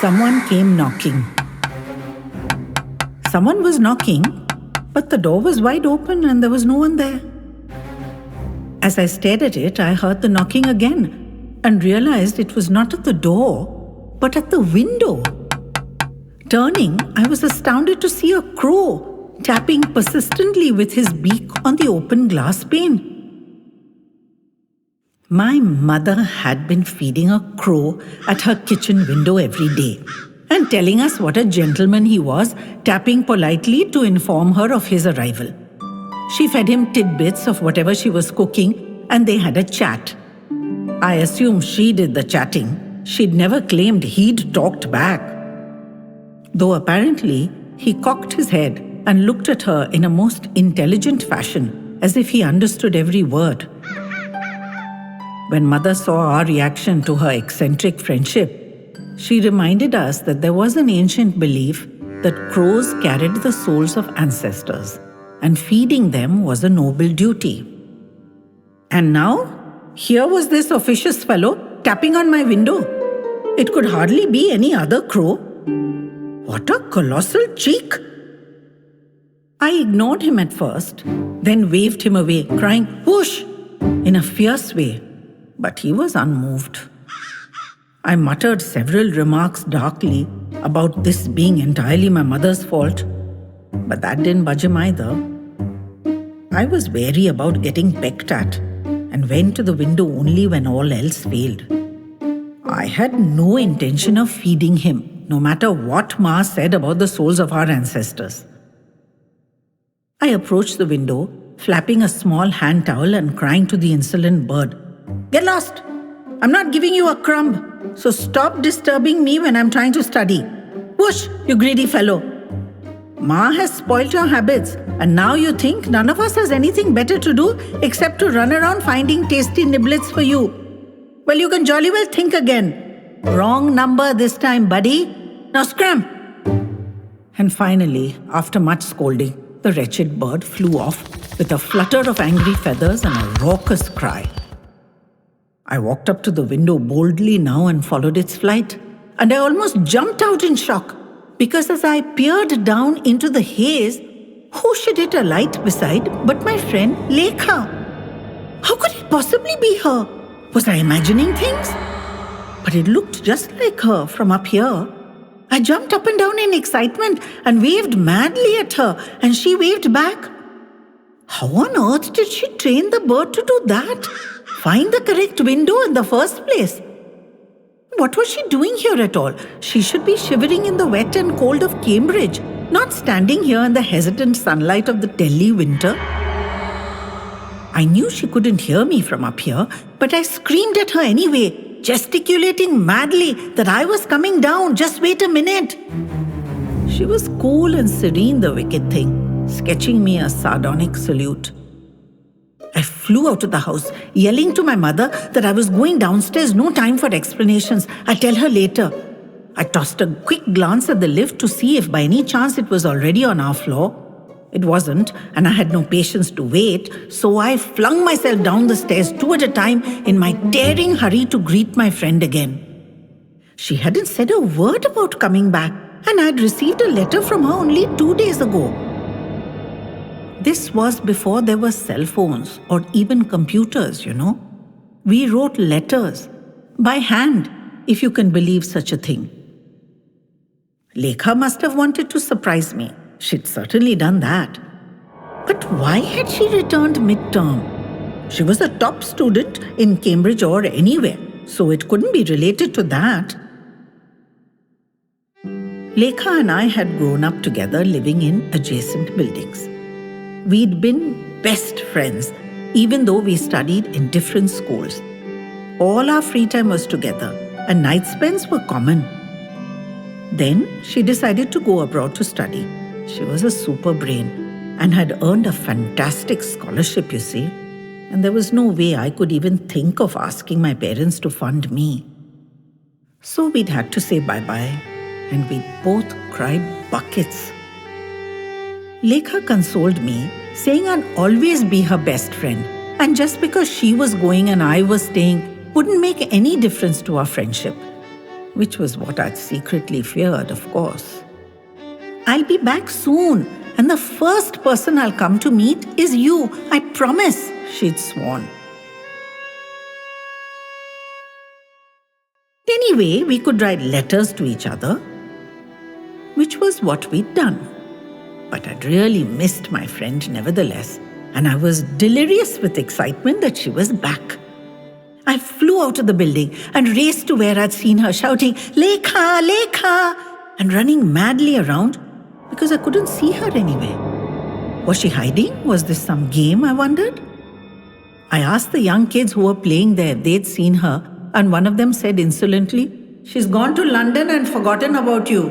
Someone came knocking. Someone was knocking, but the door was wide open and there was no one there. As I stared at it, I heard the knocking again and realized it was not at the door, but at the window. Turning, I was astounded to see a crow tapping persistently with his beak on the open glass pane. My mother had been feeding a crow at her kitchen window every day and telling us what a gentleman he was, tapping politely to inform her of his arrival. She fed him tidbits of whatever she was cooking and they had a chat. I assume she did the chatting. She'd never claimed he'd talked back. Though apparently he cocked his head and looked at her in a most intelligent fashion, as if he understood every word. When Mother saw our reaction to her eccentric friendship, she reminded us that there was an ancient belief that crows carried the souls of ancestors, and feeding them was a noble duty. And now, here was this officious fellow tapping on my window. It could hardly be any other crow. What a colossal cheek! I ignored him at first, then waved him away, crying, "Whoosh!" in a fierce way. But he was unmoved. I muttered several remarks darkly about this being entirely my mother's fault, but that didn't budge him either. I was wary about getting pecked at and went to the window only when all else failed. I had no intention of feeding him, no matter what Ma said about the souls of our ancestors. I approached the window, flapping a small hand towel and crying to the insolent bird, "Get lost! I'm not giving you a crumb, so stop disturbing me when I'm trying to study. Whoosh, you greedy fellow! Ma has spoilt your habits, and now you think none of us has anything better to do except to run around finding tasty niblets for you. Well, you can jolly well think again. Wrong number this time, buddy. Now scram!" And finally, after much scolding, the wretched bird flew off with a flutter of angry feathers and a raucous cry. I walked up to the window boldly now and followed its flight, and I almost jumped out in shock, because as I peered down into the haze, who should it alight beside but my friend Lekha? How could it possibly be her? Was I imagining things? But it looked just like her from up here. I jumped up and down in excitement and waved madly at her, and she waved back. How on earth did she train the bird to do that? Find the correct window in the first place? What was she doing here at all? She should be shivering in the wet and cold of Cambridge, not standing here in the hesitant sunlight of the Delhi winter. I knew she couldn't hear me from up here, but I screamed at her anyway, gesticulating madly that I was coming down. Just wait a minute. She was cool and serene, the wicked thing, sketching me a sardonic salute. I flew out of the house, yelling to my mother that I was going downstairs. No time for explanations. I'll tell her later. I tossed a quick glance at the lift to see if by any chance it was already on our floor. It wasn't, and I had no patience to wait, so I flung myself down the stairs 2 at a time in my tearing hurry to greet my friend again. She hadn't said a word about coming back, and I'd received a letter from her only 2 days ago. This was before there were cell phones or even computers, you know. We wrote letters, by hand, if you can believe such a thing. Lekha must have wanted to surprise me. She'd certainly done that. But why had she returned mid-term? She was a top student in Cambridge or anywhere, so it couldn't be related to that. Lekha and I had grown up together living in adjacent buildings. We'd been best friends, even though we studied in different schools. All our free time was together, and night spends were common. Then she decided to go abroad to study. She was a super brain and had earned a fantastic scholarship, you see, and there was no way I could even think of asking my parents to fund me. So we'd had to say bye-bye, and we both cried buckets. Lekha consoled me, saying I'd always be her best friend, and just because she was going and I was staying wouldn't make any difference to our friendship. which was what I'd secretly feared, of course. I'll be back soon, and the first person I'll come to meet is you, I promise, she'd sworn. Anyway, we could write letters to each other, which was what we'd done. But I'd really missed my friend nevertheless, and I was delirious with excitement that she was back. I flew out of the building and raced to where I'd seen her shouting, "Lekha, Lekha!" and running madly around because I couldn't see her anywhere. Was she hiding? Was this some game, I wondered? I asked the young kids who were playing there if they'd seen her, and one of them said insolently, "She's gone to London and forgotten about you."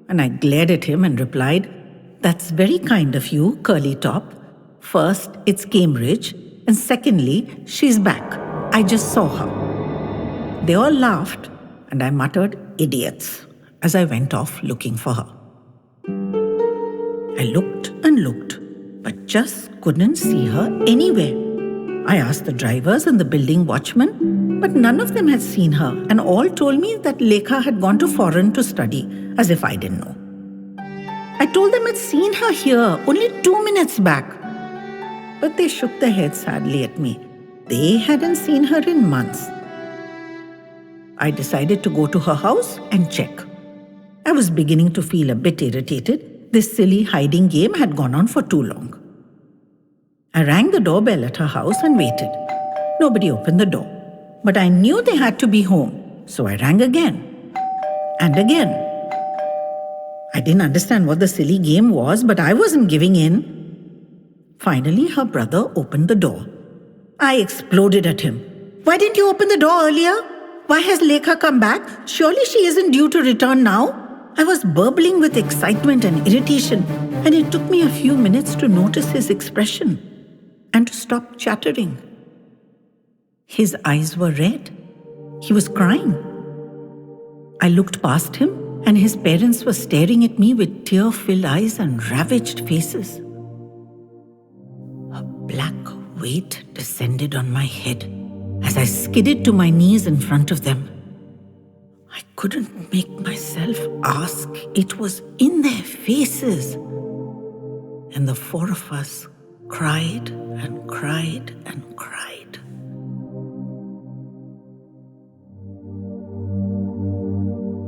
And I glared at him and replied, "That's very kind of you, curly top. First, it's Cambridge, and secondly, she's back. I just saw her." They all laughed, and I muttered, "Idiots," as I went off looking for her. I looked and looked, but just couldn't see her anywhere. I asked the drivers and the building watchman, but none of them had seen her, and all told me that Lekha had gone to foreign to study, as if I didn't know. I told them I'd seen her here only 2 minutes back, but they shook their heads sadly at me. They hadn't seen her in months. I decided to go to her house and check. I was beginning to feel a bit irritated. This silly hiding game had gone on for too long. I rang the doorbell at her house and waited. Nobody opened the door, but I knew they had to be home, so I rang again and again. I didn't understand what the silly game was, but I wasn't giving in. Finally, her brother opened the door. I exploded at him. "Why didn't you open the door earlier? Why has Lekha come back? Surely she isn't due to return now?" I was burbling with excitement and irritation, and it took me a few minutes to notice his expression and to stop chattering. His eyes were red. He was crying. I looked past him, and his parents were staring at me with tear-filled eyes and ravaged faces. A black weight descended on my head as I skidded to my knees in front of them. I couldn't make myself ask. It was in their faces. And the four of us cried and cried and cried.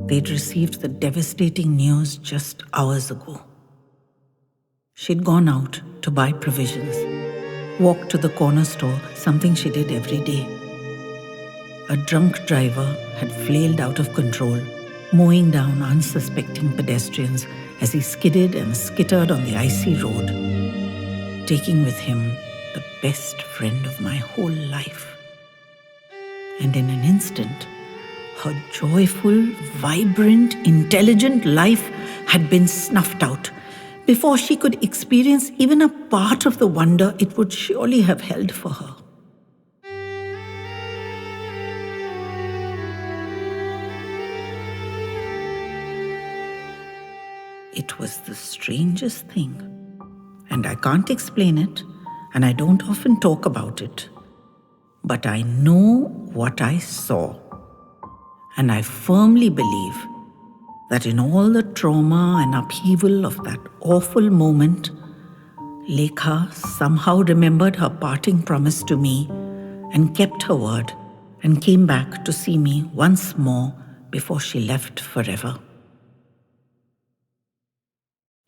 They'd received the devastating news just hours ago. She'd gone out to buy provisions, walked to the corner store, something she did every day. A drunk driver had flailed out of control, mowing down unsuspecting pedestrians as he skidded and skittered on the icy road, taking with him the best friend of my whole life. And in an instant, her joyful, vibrant, intelligent life had been snuffed out before she could experience even a part of the wonder it would surely have held for her. It was the strangest thing, and I can't explain it, and I don't often talk about it. But I know what I saw, and I firmly believe that in all the trauma and upheaval of that awful moment, Lekha somehow remembered her parting promise to me and kept her word and came back to see me once more before she left forever.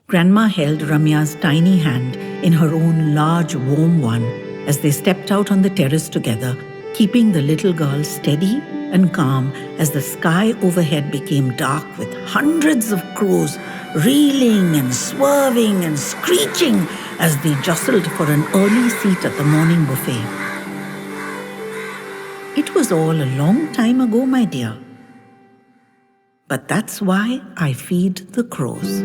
Grandma held Ramya's tiny hand in her own large, warm one as they stepped out on the terrace together, keeping the little girl steady and calm as the sky overhead became dark with hundreds of crows reeling and swerving and screeching as they jostled for an early seat at the morning buffet. It was all a long time ago, my dear. But that's why I feed the crows.